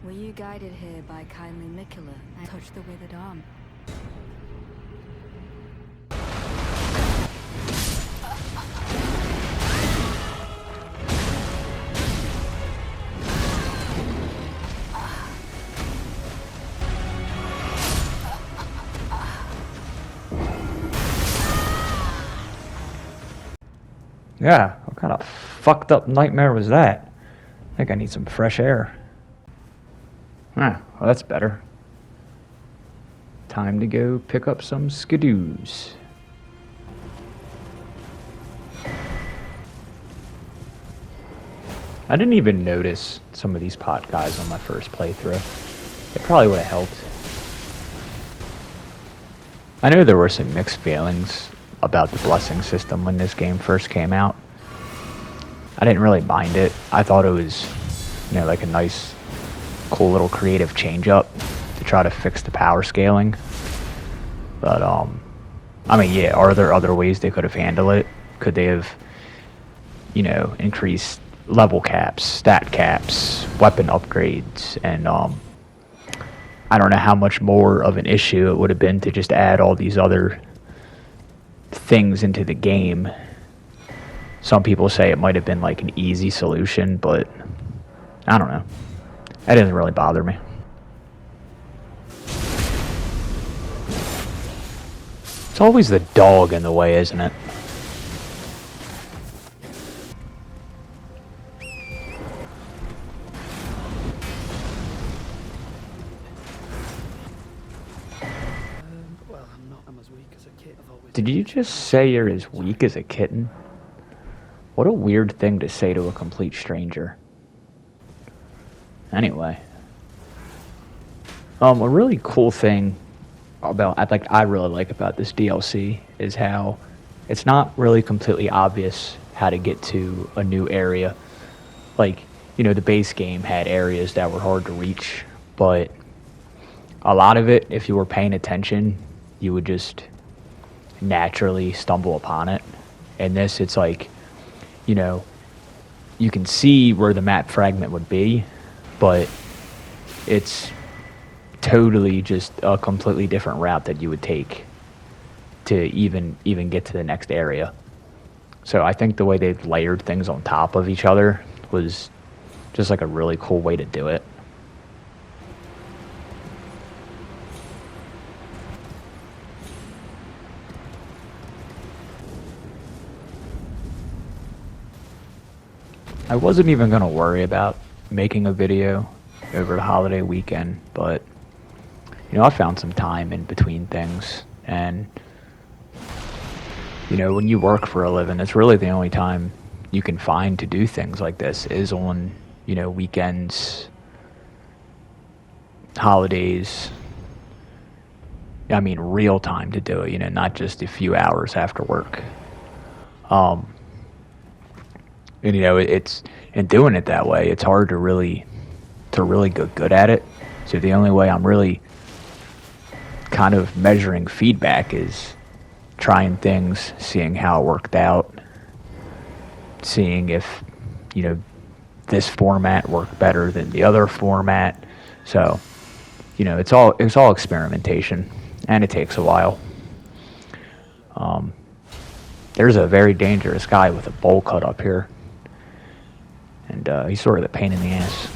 Were you guided here by kindly Mikula and touched the withered arm? Yeah, what kind of fucked up nightmare was that? I think I need some fresh air. Well, that's better. Time to go pick up some skidoos. I didn't even notice some of these pot guys on my first playthrough. It probably would have helped. I know there were some mixed feelings about the blessing system when this game first came out. I didn't really mind it. I thought it was, like a nice, cool little creative change up to try to fix the power scaling. But, yeah, are there other ways they could have handled it? Could they have, increased level caps, stat caps, weapon upgrades, and, I don't know how much more of an issue it would have been to just add all these other things into the game. Some people say it might have been like an easy solution, but I don't know. That doesn't really bother me. It's always the dog in the way, isn't it? Did you just say you're as weak as a kitten? What a weird thing to say to a complete stranger. Anyway. A really cool thing I really like about this DLC is how it's not really completely obvious how to get to a new area. Like, the base game had areas that were hard to reach, but a lot of it, if you were paying attention, you would just naturally stumble upon it. In this, it's like, you can see where the map fragment would be, but it's totally just a completely different route that you would take to even get to the next area. So I think the way they've layered things on top of each other was just like a really cool way to do it. I wasn't even going to worry about making a video over the holiday weekend, but, I found some time in between things, and, when you work for a living, it's really the only time you can find to do things like this is on, weekends, holidays. I mean, real time to do it, not just a few hours after work. And it's in doing it that way, it's hard to really go good at it. So the only way I'm really kind of measuring feedback is trying things, seeing how it worked out, seeing if this format worked better than the other format. So it's all experimentation, and it takes a while. There's a very dangerous guy with a bowl cut up here. And he's sort of the pain in the ass.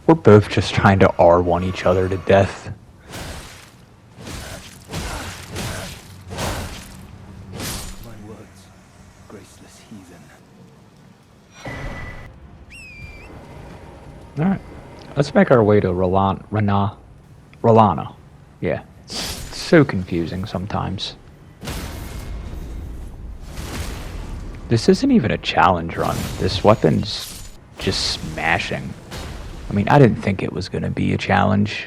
We're both just trying to R1 each other to death. My words, graceless heathen. Alright, let's make our way to Rallana. Yeah, it's so confusing sometimes. This isn't even a challenge run. This weapon's just smashing. I mean, I didn't think it was going to be a challenge.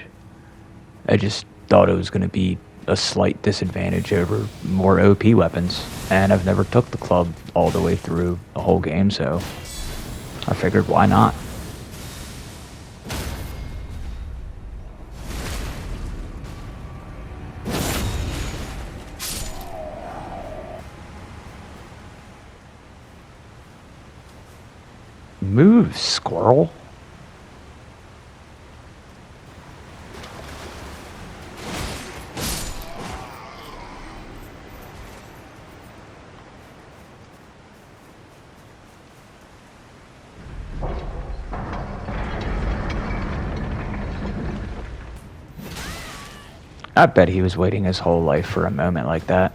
I just thought it was going to be a slight disadvantage over more OP weapons. And I've never took the club all the way through the whole game, so I figured why not? Move, squirrel. I bet he was waiting his whole life for a moment like that.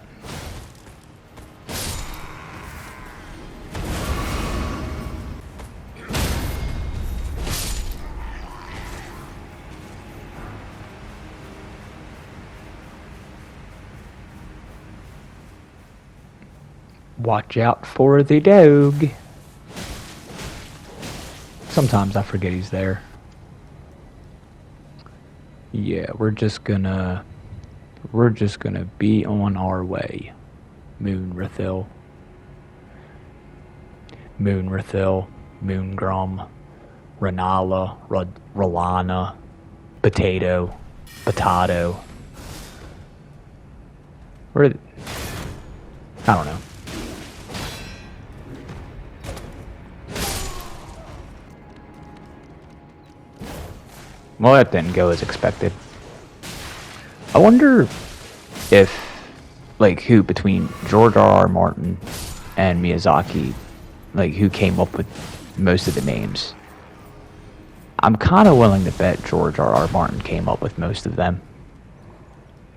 Watch out for the dog. Sometimes I forget he's there. Yeah, we're just gonna be on our way. Moonrathil, Moongrum, Renala, Rolana, Potato. Where? I don't know. Well, that didn't go as expected. I wonder if, like, who between George R.R. Martin and Miyazaki, like, who came up with most of the names. I'm kind of willing to bet George R.R. Martin came up with most of them.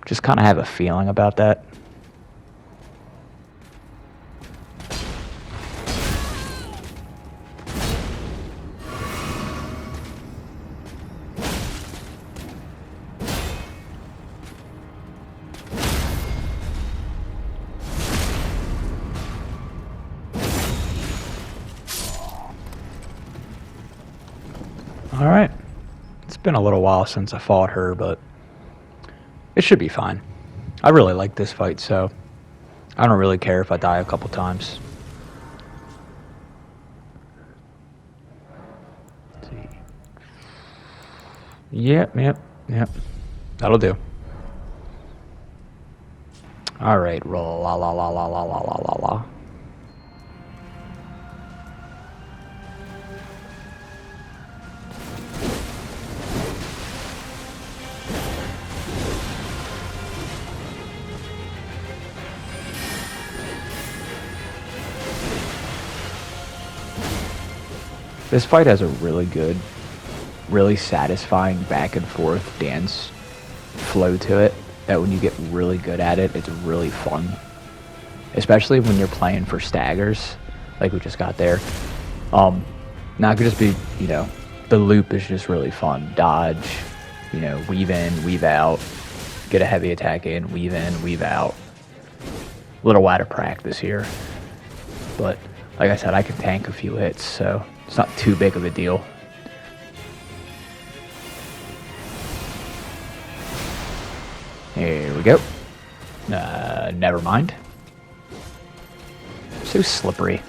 Just kind of have a feeling about that. Alright. It's been a little while since I fought her, but it should be fine. I really like this fight, so I don't really care if I die a couple times. Let's see. Yep. That'll do. Alright, roll la la la la la la la la la. This fight has a really good, really satisfying back and forth dance flow to it that when you get really good at it, it's really fun. Especially when you're playing for staggers, like we just got there. Now it could just be, you know, the loop is just really fun. Dodge, you know, weave in, weave out, get a heavy attack in, weave out. A little out of practice here. But like I said, I can tank a few hits, so it's not too big of a deal. Here we go. Never mind. So slippery.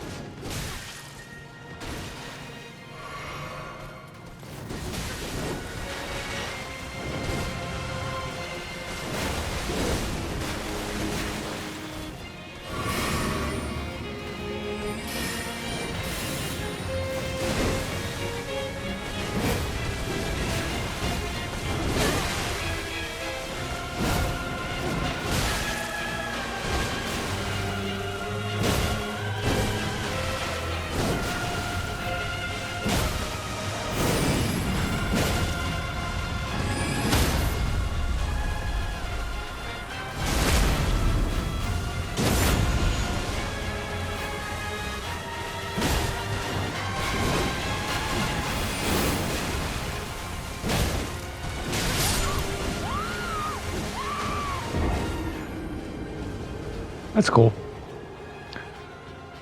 That's cool.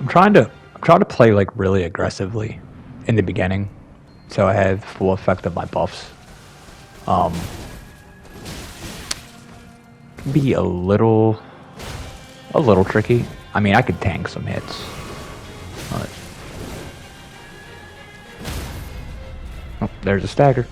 I'm trying to play like really aggressively in the beginning, so I have full effect of my buffs. Can be a little tricky. I mean, I could tank some hits, but oh, there's a stagger.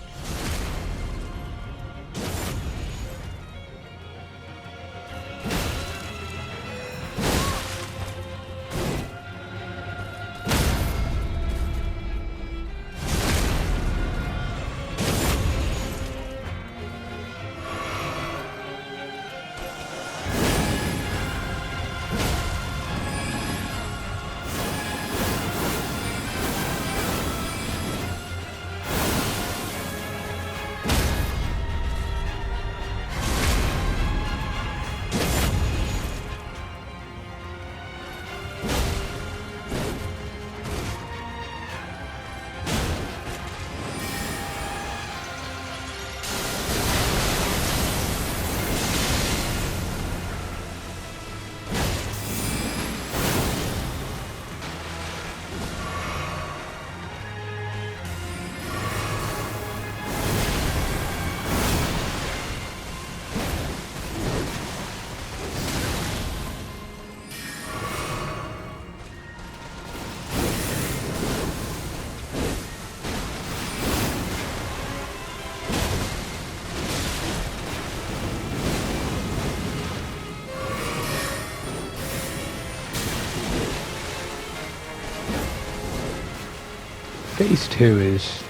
phase 2 is...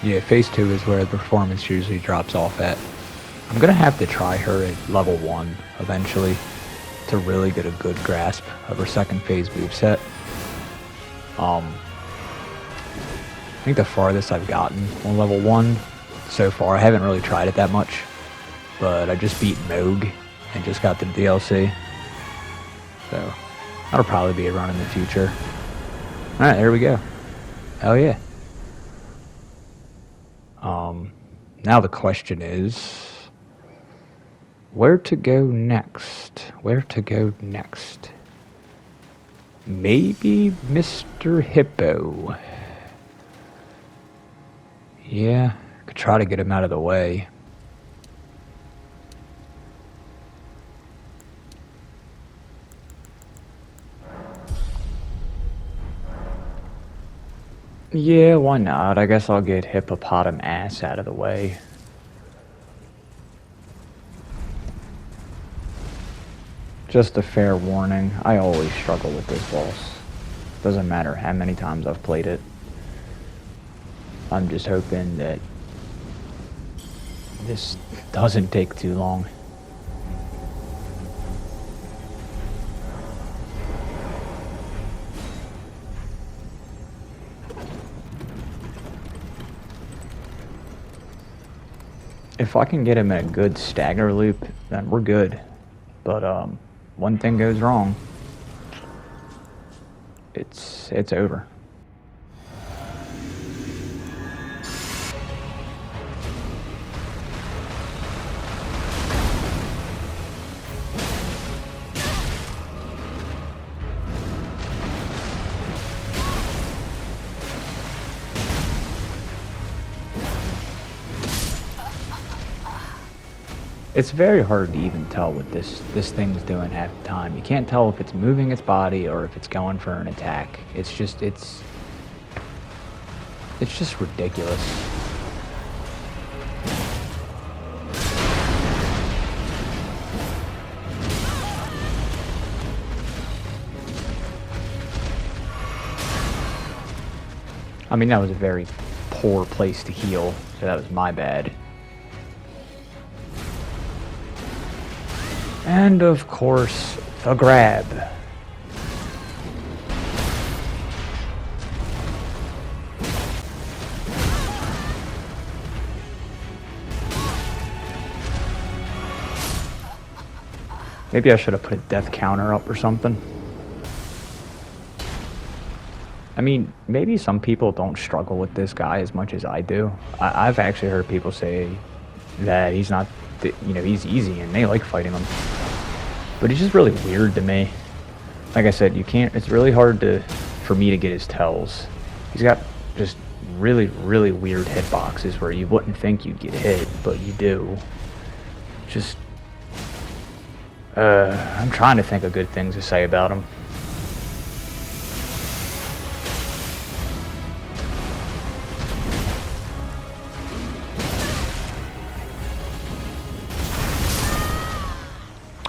Yeah, phase 2 is where the performance usually drops off at. I'm gonna have to try her at level 1 eventually to really get a good grasp of her second phase moveset. I think the farthest I've gotten on level 1 so far, I haven't really tried it that much, but I just beat Moog and just got the DLC. So, that'll probably be a run in the future. Alright, there we go. Hell yeah. Now the question is... where to go next? Where to go next? Maybe Mr. Hippo. Yeah, could try to get him out of the way. Yeah, why not? I guess I'll get Hippopotam Ass out of the way. Just a fair warning, I always struggle with this boss. Doesn't matter how many times I've played it. I'm just hoping that this doesn't take too long. If I can get him in a good stagger loop, then we're good. But one thing goes wrong, it's over. It's very hard to even tell what this thing's doing half the time. You can't tell if it's moving its body or if it's going for an attack. It's just ridiculous. I mean, that was a very poor place to heal, so that was my bad. And of course, the grab. Maybe I should have put a death counter up or something. I mean, maybe some people don't struggle with this guy as much as I do. I've actually heard people say that he's not, he's easy and they like fighting him. But he's just really weird to me. Like I said, it's really hard for me to get his tells. He's got just really, really weird hitboxes where you wouldn't think you'd get hit, but you do. Just, I'm trying to think of good things to say about him.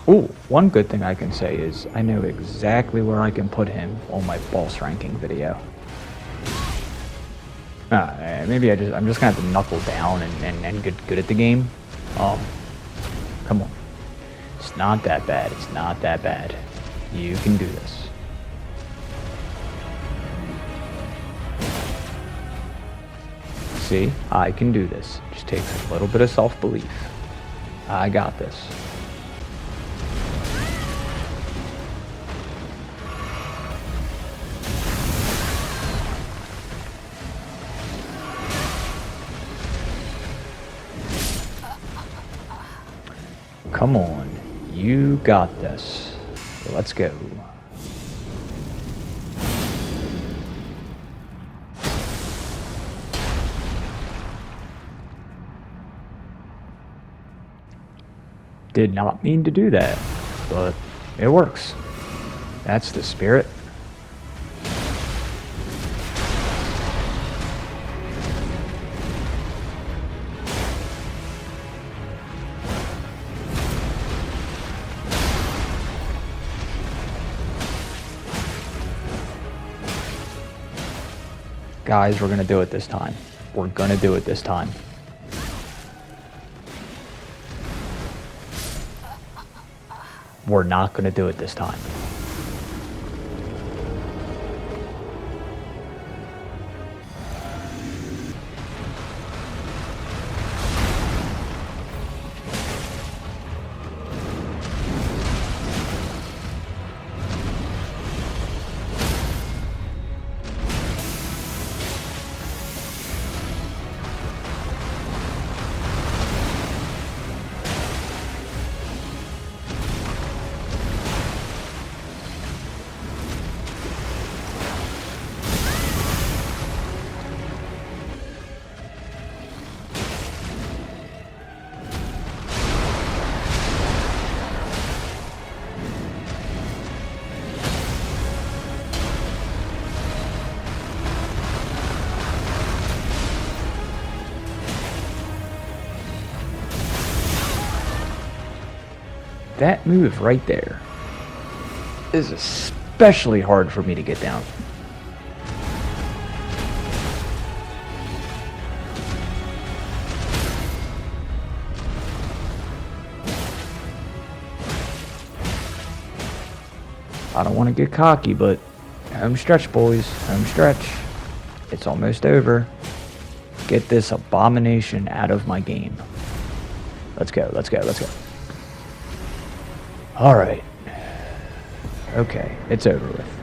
Ooh, one good thing I can say is I know exactly where I can put him on my boss ranking video. Maybe I'm just gonna have to knuckle down and get good at the game. Come on. It's not that bad. It's not that bad. You can do this. See, I can do this. Just takes a little bit of self-belief. I got this. Come on, you got this. Let's go. Did not mean to do that, but it works. That's the spirit. Guys, we're gonna do it this time. We're gonna do it this time. We're not gonna do it this time. That move right there is especially hard for me to get down. I don't want to get cocky, but home stretch, boys. Home stretch. It's almost over. Get this abomination out of my game. Let's go, let's go, let's go. Alright. Okay, it's over with.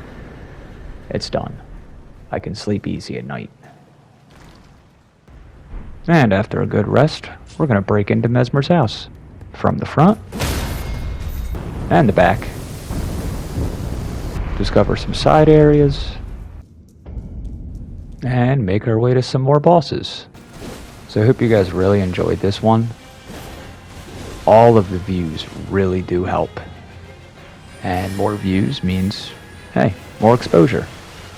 It's done. I can sleep easy at night. And after a good rest, we're gonna break into Mesmer's house. From the front and the back. Discover some side areas. And make our way to some more bosses. So I hope you guys really enjoyed this one. All of the views really do help. And more views means, hey, more exposure,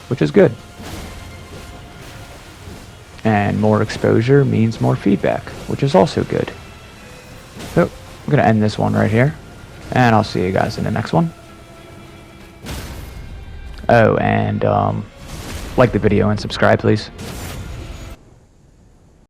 which is good. And more exposure means more feedback, which is also good. So, I'm going to end this one right here. And I'll see you guys in the next one. Oh, and like the video and subscribe, please.